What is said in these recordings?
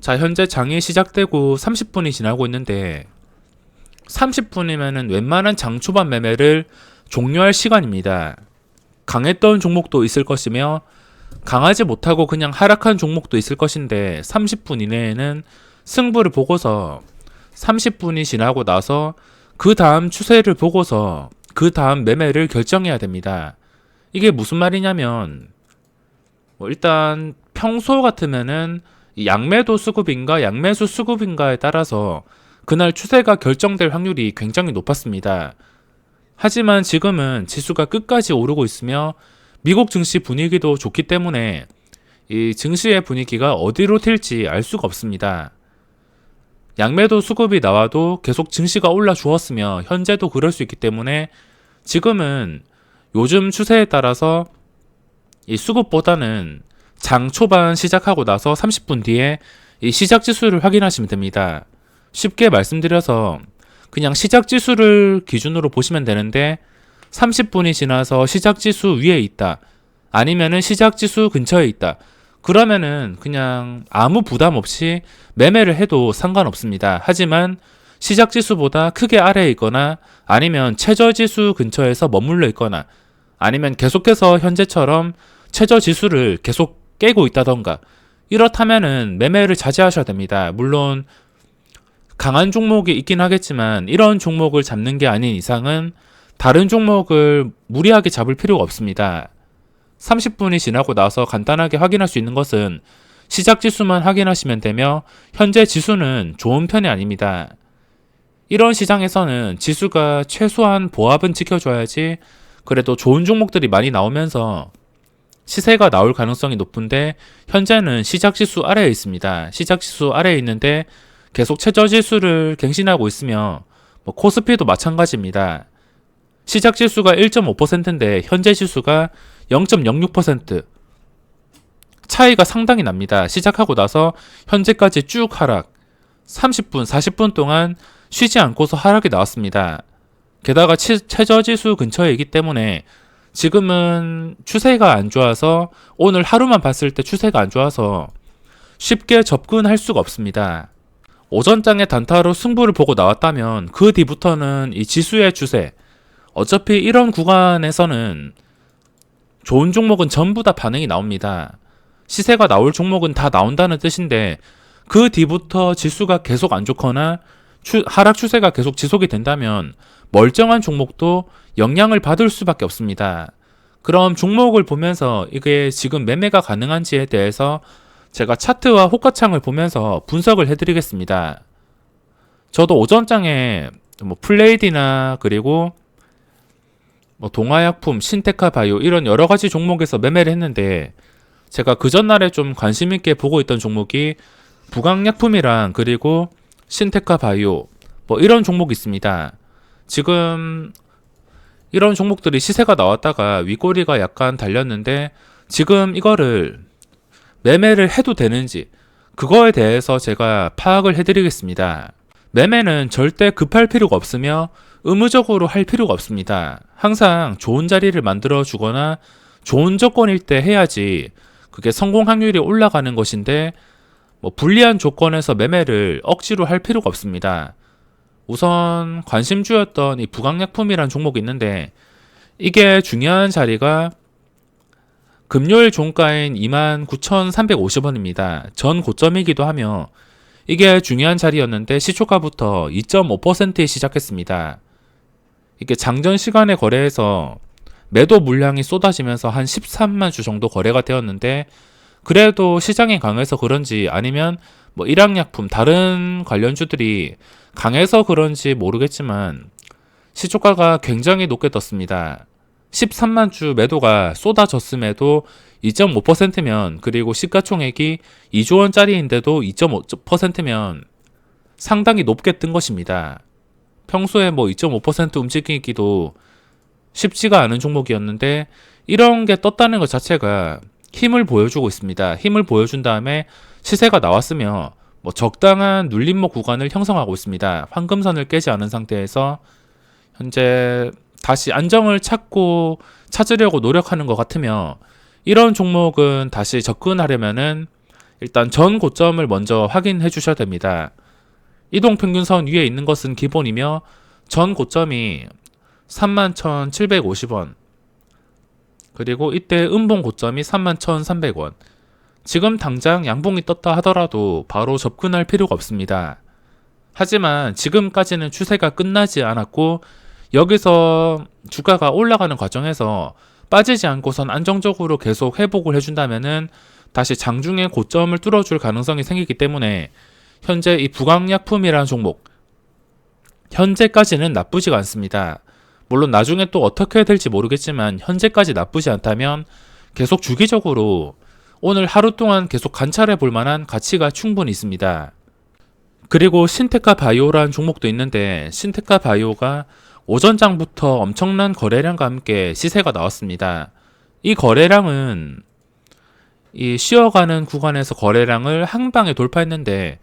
자, 현재 장이 시작되고 30분이 지나고 있는데 30분이면은 웬만한 장 초반 매매를 종료할 시간입니다. 강했던 종목도 있을 것이며 강하지 못하고 그냥 하락한 종목도 있을 것인데 30분 이내에는 승부를 보고서 30분이 지나고 나서 그 다음 추세를 보고서 그 다음 매매를 결정해야 됩니다. 이게 무슨 말이냐면 일단 평소 같으면은 양매도 수급인가 양매수 수급인가에 따라서 그날 추세가 결정될 확률이 굉장히 높았습니다. 하지만 지금은 지수가 끝까지 오르고 있으며 미국 증시 분위기도 좋기 때문에 이 증시의 분위기가 어디로 튈지 알 수가 없습니다. 양매도 수급이 나와도 계속 증시가 올라 주었으며 현재도 그럴 수 있기 때문에 지금은 요즘 추세에 따라서 이 수급보다는 장 초반 시작하고 나서 30분 뒤에 이 시작 지수를 확인하시면 됩니다. 쉽게 말씀드려서 그냥 시작 지수를 기준으로 보시면 되는데 30분이 지나서 시작 지수 위에 있다. 아니면은 시작 지수 근처에 있다. 그러면은 그냥 아무 부담 없이 매매를 해도 상관없습니다. 하지만 시작 지수보다 크게 아래에 있거나 아니면 최저 지수 근처에서 머물러 있거나 아니면 계속해서 현재처럼 최저 지수를 계속 깨고 있다던가 이렇다면은 매매를 자제하셔야 됩니다. 물론 강한 종목이 있긴 하겠지만 이런 종목을 잡는 게 아닌 이상은 다른 종목을 무리하게 잡을 필요가 없습니다. 30분이 지나고 나서 간단하게 확인할 수 있는 것은 시작 지수만 확인하시면 되며 현재 지수는 좋은 편이 아닙니다. 이런 시장에서는 지수가 최소한 보합은 지켜줘야지 그래도 좋은 종목들이 많이 나오면서 시세가 나올 가능성이 높은데 현재는 시작 지수 아래에 있습니다. 시작 지수 아래에 있는데 계속 최저 지수를 갱신하고 있으며 코스피도 마찬가지입니다. 시작 지수가 1.5%인데 현재 지수가 0.06% 차이가 상당히 납니다. 시작하고 나서 현재까지 쭉 하락 30분, 40분 동안 쉬지 않고서 하락이 나왔습니다. 게다가 최저 지수 근처에 있기 때문에 지금은 추세가 안 좋아서 오늘 하루만 봤을 때 추세가 안 좋아서 쉽게 접근할 수가 없습니다. 오전장에 단타로 승부를 보고 나왔다면 그 뒤부터는 이 지수의 추세 어차피 이런 구간에서는 좋은 종목은 전부 다 반응이 나옵니다. 시세가 나올 종목은 다 나온다는 뜻인데 그 뒤부터 지수가 계속 안 좋거나 하락 추세가 계속 지속이 된다면 멀쩡한 종목도 영향을 받을 수밖에 없습니다. 그럼 종목을 보면서 이게 지금 매매가 가능한지에 대해서 제가 차트와 호가창을 보면서 분석을 해드리겠습니다. 저도 오전장에 플레이디나 그리고 동아약품, 신테카 바이오 이런 여러 가지 종목에서 매매를 했는데 제가 그 전날에 좀 관심 있게 보고 있던 종목이 부강약품이랑 그리고 신테카 바이오 이런 종목이 있습니다. 지금 이런 종목들이 시세가 나왔다가 윗꼬리가 약간 달렸는데 지금 이거를 매매를 해도 되는지 그거에 대해서 제가 파악을 해드리겠습니다. 매매는 절대 급할 필요가 없으며 의무적으로 할 필요가 없습니다. 항상 좋은 자리를 만들어 주거나 좋은 조건일 때 해야지 그게 성공 확률이 올라가는 것인데 불리한 조건에서 매매를 억지로 할 필요가 없습니다. 우선 관심주였던 이 부강약품이라는 종목이 있는데 이게 중요한 자리가 금요일 종가인 29,350원입니다. 전 고점이기도 하며 이게 중요한 자리였는데 시초가부터 2.5%에 시작했습니다. 이게 장전 시간에 거래해서 매도 물량이 쏟아지면서 한 13만 주 정도 거래가 되었는데 그래도 시장이 강해서 그런지 아니면 일양약품 다른 관련주들이 강해서 그런지 모르겠지만 시초가가 굉장히 높게 떴습니다. 13만 주 매도가 쏟아졌음에도 2.5%면 그리고 시가총액이 2조 원짜리인데도 2.5%면 상당히 높게 뜬 것입니다. 평소에 2.5% 움직이기도 쉽지가 않은 종목이었는데 이런 게 떴다는 것 자체가 힘을 보여주고 있습니다. 힘을 보여준 다음에 시세가 나왔으며 적당한 눌림목 구간을 형성하고 있습니다. 황금선을 깨지 않은 상태에서 현재 다시 안정을 찾으려고 노력하는 것 같으며 이런 종목은 다시 접근하려면은 일단 전 고점을 먼저 확인해 주셔야 됩니다. 이동평균선 위에 있는 것은 기본이며 전 고점이 31,750원, 그리고 이때 음봉 고점이 31,300원. 지금 당장 양봉이 떴다 하더라도 바로 접근할 필요가 없습니다. 하지만 지금까지는 추세가 끝나지 않았고 여기서 주가가 올라가는 과정에서 빠지지 않고선 안정적으로 계속 회복을 해준다면은 다시 장중에 고점을 뚫어줄 가능성이 생기기 때문에 현재 이 부강약품이라는 종목 현재까지는 나쁘지가 않습니다. 물론 나중에 또 어떻게 될지 모르겠지만 현재까지 나쁘지 않다면 계속 주기적으로 오늘 하루 동안 계속 관찰해 볼 만한 가치가 충분히 있습니다. 그리고 신테카 바이오라는 종목도 있는데 신테카 바이오가 오전장부터 엄청난 거래량과 함께 시세가 나왔습니다. 이 거래량은 이 쉬어가는 구간에서 거래량을 한 방에 돌파했는데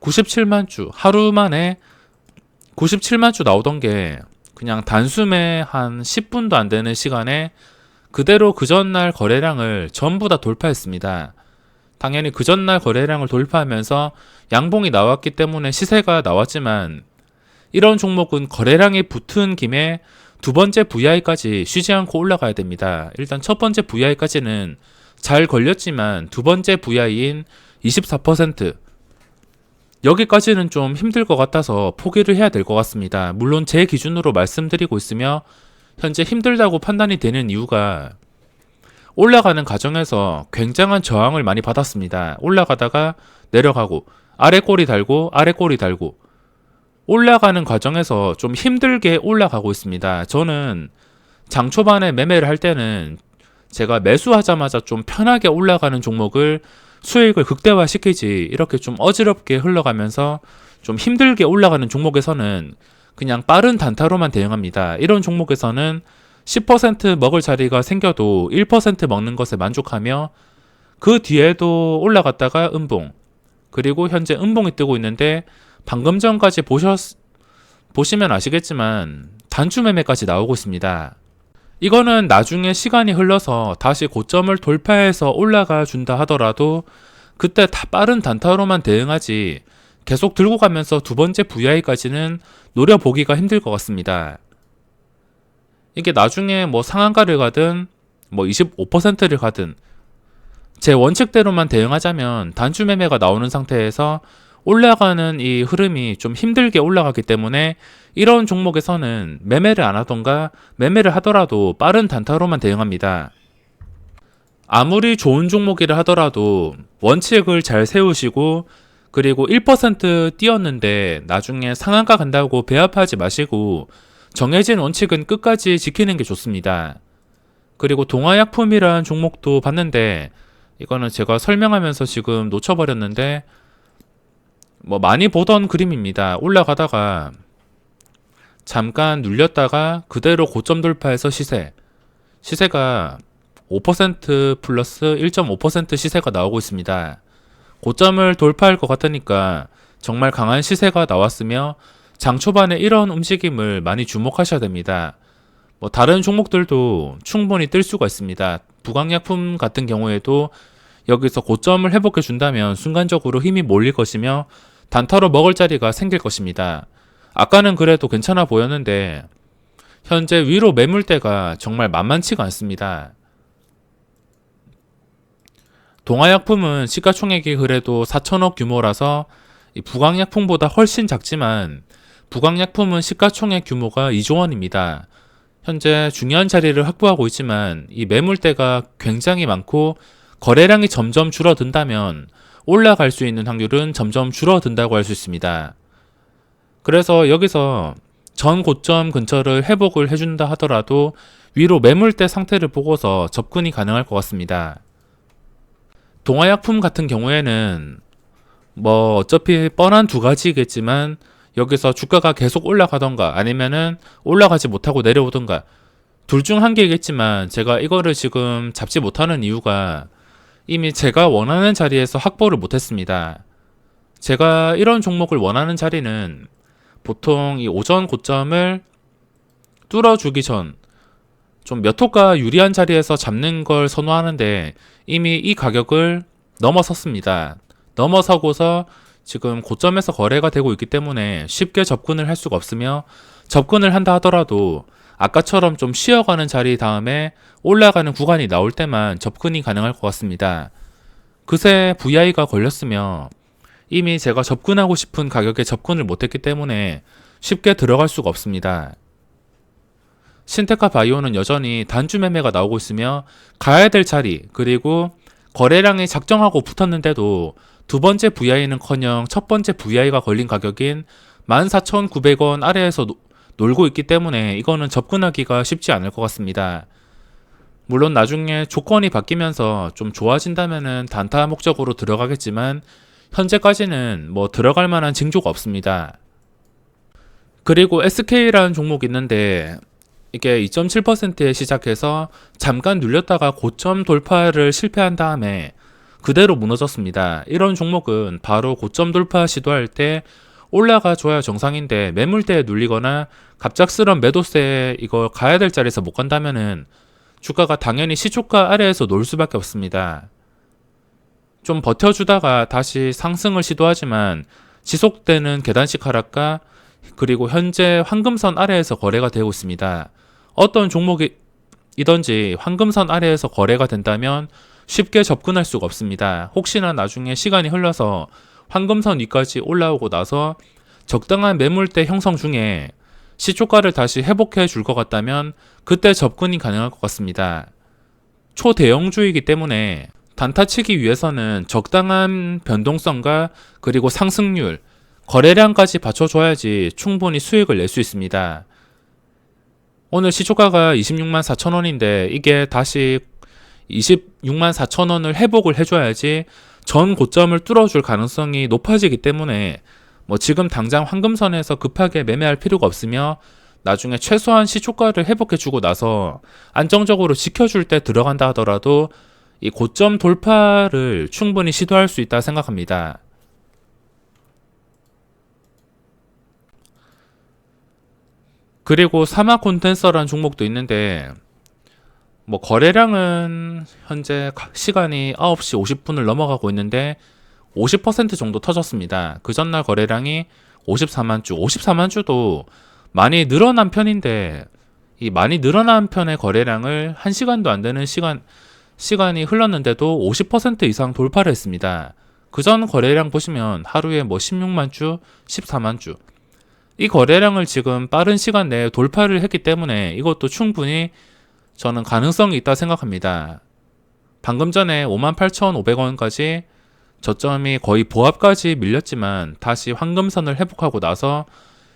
97만 주, 하루 만에 97만 주 나오던 게 그냥 단숨에 한 10분도 안 되는 시간에 그대로 그 전날 거래량을 전부 다 돌파했습니다. 당연히 그 전날 거래량을 돌파하면서 양봉이 나왔기 때문에 시세가 나왔지만 이런 종목은 거래량이 붙은 김에 두 번째 VI까지 쉬지 않고 올라가야 됩니다. 일단 첫 번째 VI까지는 잘 걸렸지만 두 번째 VI인 24% 여기까지는 좀 힘들 것 같아서 포기를 해야 될 것 같습니다. 물론 제 기준으로 말씀드리고 있으며 현재 힘들다고 판단이 되는 이유가 올라가는 과정에서 굉장한 저항을 많이 받았습니다. 올라가다가 내려가고 아래 꼬리 달고 아래 꼬리 달고 올라가는 과정에서 좀 힘들게 올라가고 있습니다. 저는 장 초반에 매매를 할 때는 제가 매수하자마자 좀 편하게 올라가는 종목을 수익을 극대화시키지 이렇게 좀 어지럽게 흘러가면서 좀 힘들게 올라가는 종목에서는 그냥 빠른 단타로만 대응합니다. 이런 종목에서는 10% 먹을 자리가 생겨도 1% 먹는 것에 만족하며 그 뒤에도 올라갔다가 음봉, 그리고 현재 음봉이 뜨고 있는데 방금 전까지 보시면 아시겠지만 단주 매매까지 나오고 있습니다. 이거는 나중에 시간이 흘러서 다시 고점을 돌파해서 올라가 준다 하더라도 그때 다 빠른 단타로만 대응하지 계속 들고 가면서 두 번째 VI까지는 노려보기가 힘들 것 같습니다. 이게 나중에 뭐 상한가를 가든 뭐 25%를 가든 제 원칙대로만 대응하자면 단주 매매가 나오는 상태에서 올라가는 이 흐름이 좀 힘들게 올라가기 때문에 이런 종목에서는 매매를 안 하던가 매매를 하더라도 빠른 단타로만 대응합니다. 아무리 좋은 종목이라 하더라도 원칙을 잘 세우시고 그리고 1% 뛰었는데 나중에 상한가 간다고 배합하지 마시고 정해진 원칙은 끝까지 지키는 게 좋습니다. 그리고 동아약품이라는 종목도 봤는데 이거는 제가 설명하면서 지금 놓쳐버렸는데 뭐 많이 보던 그림입니다. 올라가다가 잠깐 눌렸다가 그대로 고점 돌파해서 시세가 5% 플러스 1.5% 시세가 나오고 있습니다. 고점을 돌파할 것 같으니까 정말 강한 시세가 나왔으며 장 초반에 이런 움직임을 많이 주목하셔야 됩니다. 뭐 다른 종목들도 충분히 뜰 수가 있습니다. 부강약품 같은 경우에도 여기서 고점을 회복해 준다면 순간적으로 힘이 몰릴 것이며 단타로 먹을 자리가 생길 것입니다. 아까는 그래도 괜찮아 보였는데 현재 위로 매물대가 정말 만만치가 않습니다. 동아약품은 시가총액이 그래도 4천억 규모라서 부강약품보다 훨씬 작지만 부강약품은 시가총액 규모가 2조 원입니다. 현재 중요한 자리를 확보하고 있지만 이 매물대가 굉장히 많고 거래량이 점점 줄어든다면 올라갈 수 있는 확률은 점점 줄어든다고 할 수 있습니다. 그래서 여기서 전 고점 근처를 회복을 해준다 하더라도 위로 매물대 상태를 보고서 접근이 가능할 것 같습니다. 동아약품 같은 경우에는 뭐 어차피 뻔한 두 가지겠지만 여기서 주가가 계속 올라가던가 아니면은 올라가지 못하고 내려오던가 둘 중 한 개겠지만 제가 이거를 지금 잡지 못하는 이유가 이미 제가 원하는 자리에서 확보를 못했습니다. 제가 이런 종목을 원하는 자리는 보통 이 오전 고점을 뚫어주기 전 좀 몇 호가 유리한 자리에서 잡는 걸 선호하는데 이미 이 가격을 넘어섰습니다. 넘어서고서 지금 고점에서 거래가 되고 있기 때문에 쉽게 접근을 할 수가 없으며, 접근을 한다 하더라도 아까처럼 좀 쉬어가는 자리 다음에 올라가는 구간이 나올 때만 접근이 가능할 것 같습니다. 그새 VI가 걸렸으며 이미 제가 접근하고 싶은 가격에 접근을 못했기 때문에 쉽게 들어갈 수가 없습니다. 신테카 바이오는 여전히 단주 매매가 나오고 있으며 가야 될 자리, 그리고 거래량이 작정하고 붙었는데도 두 번째 VI는커녕 첫 번째 VI가 걸린 가격인 14,900원 아래에서 놀고 있기 때문에 이거는 접근하기가 쉽지 않을 것 같습니다. 물론 나중에 조건이 바뀌면서 좀 좋아진다면은 단타 목적으로 들어가겠지만 현재까지는 뭐 들어갈 만한 징조가 없습니다. 그리고 SK라는 종목이 있는데 이게 2.7%에 시작해서 잠깐 눌렸다가 고점 돌파를 실패한 다음에 그대로 무너졌습니다. 이런 종목은 바로 고점 돌파 시도할 때 올라가 줘야 정상인데 매물대에 눌리거나 갑작스런 매도세에 이거 가야 될 자리에서 못 간다면은 주가가 당연히 시초가 아래에서 놀 수밖에 없습니다. 좀 버텨주다가 다시 상승을 시도하지만 지속되는 계단식 하락과 그리고 현재 황금선 아래에서 거래가 되고 있습니다. 어떤 종목이든지 황금선 아래에서 거래가 된다면 쉽게 접근할 수가 없습니다. 혹시나 나중에 시간이 흘러서 황금선 위까지 올라오고 나서 적당한 매물대 형성 중에 시초가를 다시 회복해 줄 것 같다면 그때 접근이 가능할 것 같습니다. 초대형주이기 때문에 단타치기 위해서는 적당한 변동성과 그리고 상승률, 거래량까지 받쳐줘야지 충분히 수익을 낼 수 있습니다. 오늘 시초가가 26만 4천 원인데 이게 다시 26만 4천 원을 회복을 해줘야지 전 고점을 뚫어줄 가능성이 높아지기 때문에 뭐 지금 당장 황금선에서 급하게 매매할 필요가 없으며 나중에 최소한 시초가를 회복해주고 나서 안정적으로 지켜줄 때 들어간다 하더라도 이 고점 돌파를 충분히 시도할 수 있다 생각합니다. 그리고 사마 콘텐서라는 종목도 있는데 뭐 거래량은 현재 시간이 9시 50분을 넘어가고 있는데 50% 정도 터졌습니다. 그 전날 거래량이 54만 주, 54만 주도 많이 늘어난 편인데 이 많이 늘어난 편의 거래량을 1시간도 안 되는 시간이 흘렀는데도 50% 이상 돌파를 했습니다. 그 전 거래량 보시면 하루에 뭐 16만 주, 14만 주. 이 거래량을 지금 빠른 시간 내에 돌파를 했기 때문에 이것도 충분히 저는 가능성이 있다 생각합니다. 방금 전에 58,500원까지 저점이 거의 보합까지 밀렸지만 다시 황금선을 회복하고 나서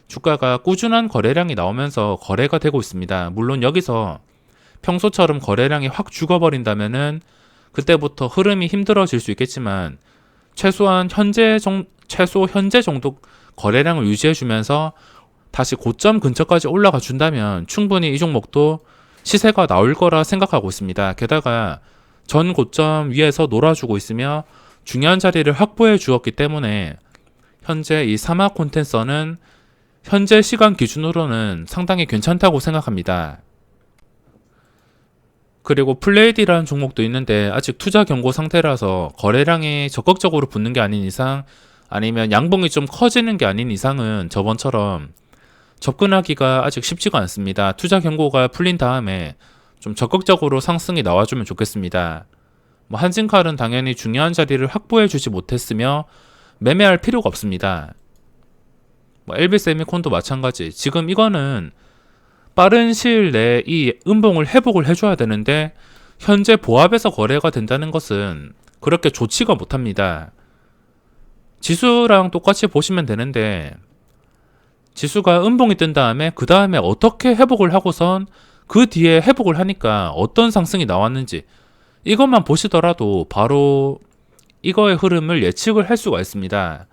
주가가 꾸준한 거래량이 나오면서 거래가 되고 있습니다. 물론 여기서 평소처럼 거래량이 확 죽어버린다면은 그때부터 흐름이 힘들어질 수 있겠지만 최소 현재 정도 거래량을 유지해주면서 다시 고점 근처까지 올라가 준다면 충분히 이 종목도 시세가 나올 거라 생각하고 있습니다. 게다가 전 고점 위에서 놀아주고 있으며 중요한 자리를 확보해 주었기 때문에 현재 이 사마 콘텐서는 현재 시간 기준으로는 상당히 괜찮다고 생각합니다. 그리고 플레이디라는 종목도 있는데 아직 투자 경고 상태라서 거래량이 적극적으로 붙는 게 아닌 이상 아니면 양봉이 좀 커지는 게 아닌 이상은 저번처럼 접근하기가 아직 쉽지가 않습니다. 투자 경고가 풀린 다음에 좀 적극적으로 상승이 나와주면 좋겠습니다. 뭐 한진칼은 당연히 중요한 자리를 확보해 주지 못했으며 매매할 필요가 없습니다. 뭐 LB세미콘도 마찬가지. 지금 이거는 빠른 시일 내에 이 음봉을 회복을 해줘야 되는데 현재 보합에서 거래가 된다는 것은 그렇게 좋지가 못합니다. 지수랑 똑같이 보시면 되는데 지수가 음봉이 뜬 다음에 그 다음에 어떻게 회복을 하고선 그 뒤에 회복을 하니까 어떤 상승이 나왔는지 이것만 보시더라도 바로 이거의 흐름을 예측을 할 수가 있습니다.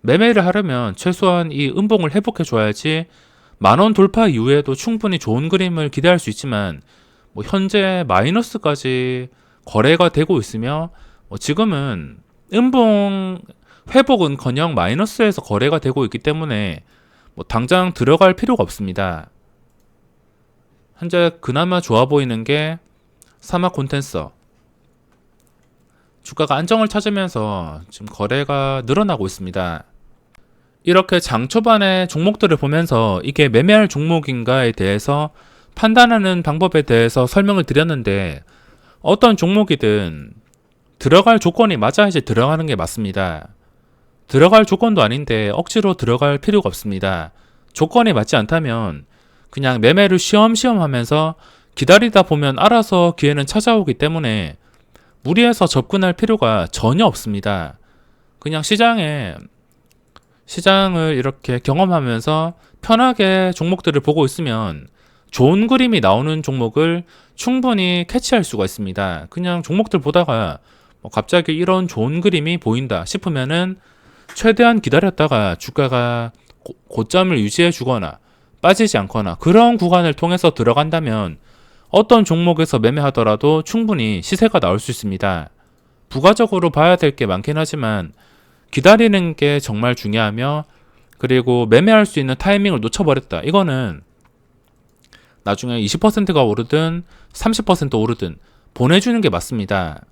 매매를 하려면 최소한 이 음봉을 회복해 줘야지 만원 돌파 이후에도 충분히 좋은 그림을 기대할 수 있지만 뭐 현재 마이너스까지 거래가 되고 있으며 뭐 지금은 음봉 회복은커녕 마이너스에서 거래가 되고 있기 때문에 뭐 당장 들어갈 필요가 없습니다. 현재 그나마 좋아 보이는 게 사마 콘텐서. 주가가 안정을 찾으면서 지금 거래가 늘어나고 있습니다. 이렇게 장 초반에 종목들을 보면서 이게 매매할 종목인가에 대해서 판단하는 방법에 대해서 설명을 드렸는데, 어떤 종목이든 들어갈 조건이 맞아야지 들어가는 게 맞습니다. 들어갈 조건도 아닌데 억지로 들어갈 필요가 없습니다. 조건이 맞지 않다면 그냥 매매를 쉬엄쉬엄 하면서 기다리다 보면 알아서 기회는 찾아오기 때문에 무리해서 접근할 필요가 전혀 없습니다. 그냥 시장을 이렇게 경험하면서 편하게 종목들을 보고 있으면 좋은 그림이 나오는 종목을 충분히 캐치할 수가 있습니다. 그냥 종목들 보다가 갑자기 이런 좋은 그림이 보인다 싶으면은 최대한 기다렸다가 주가가 고점을 유지해 주거나 빠지지 않거나 그런 구간을 통해서 들어간다면 어떤 종목에서 매매하더라도 충분히 시세가 나올 수 있습니다. 부가적으로 봐야 될 게 많긴 하지만 기다리는 게 정말 중요하며, 그리고 매매할 수 있는 타이밍을 놓쳐버렸다, 이거는 나중에 20%가 오르든 30% 오르든 보내주는 게 맞습니다.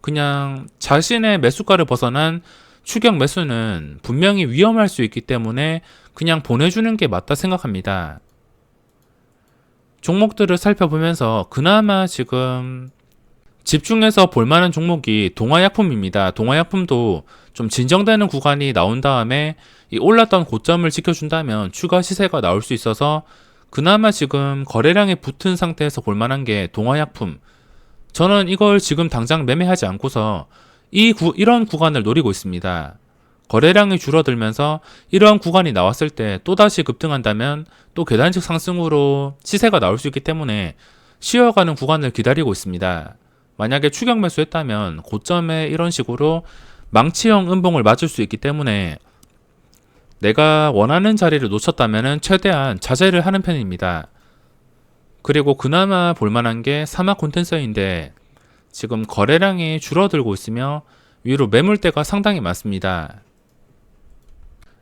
그냥 자신의 매수가를 벗어난 추격 매수는 분명히 위험할 수 있기 때문에 그냥 보내주는 게 맞다 생각합니다. 종목들을 살펴보면서 그나마 지금 집중해서 볼만한 종목이 동아약품입니다. 동아약품도 좀 진정되는 구간이 나온 다음에 이 올랐던 고점을 지켜준다면 추가 시세가 나올 수 있어서 그나마 지금 거래량이 붙은 상태에서 볼만한 게 동아약품. 저는 이걸 지금 당장 매매하지 않고서 이런 구간을 노리고 있습니다. 거래량이 줄어들면서 이러한 구간이 나왔을 때 또다시 급등한다면 또 계단식 상승으로 시세가 나올 수 있기 때문에 쉬어가는 구간을 기다리고 있습니다. 만약에 추격 매수했다면 고점에 이런 식으로 망치형 음봉을 맞을 수 있기 때문에 내가 원하는 자리를 놓쳤다면 최대한 자제를 하는 편입니다. 그리고 그나마 볼만한 게 사막 콘텐서인데 지금 거래량이 줄어들고 있으며 위로 매물대가 상당히 많습니다.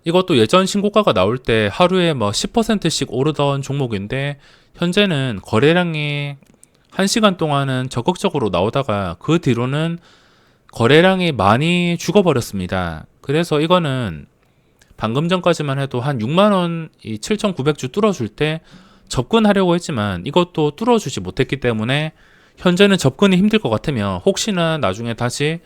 이것도 예전 신고가가 나올 때 하루에 10%씩 오르던 종목인데 현재는 거래량이 1시간 동안은 적극적으로 나오다가 그 뒤로는 거래량이 많이 죽어버렸습니다. 그래서 이거는 방금 전까지만 해도 한 6만원, 이 7,900주 뚫어줄 때 접근하려고 했지만 이것도 뚫어주지 못했기 때문에 현재는 접근이 힘들 것 같으며, 혹시나 나중에 다시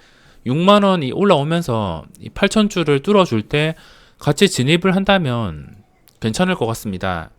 6만원이 올라오면서 이 8,000주를 뚫어줄 때 같이 진입을 한다면 괜찮을 것 같습니다.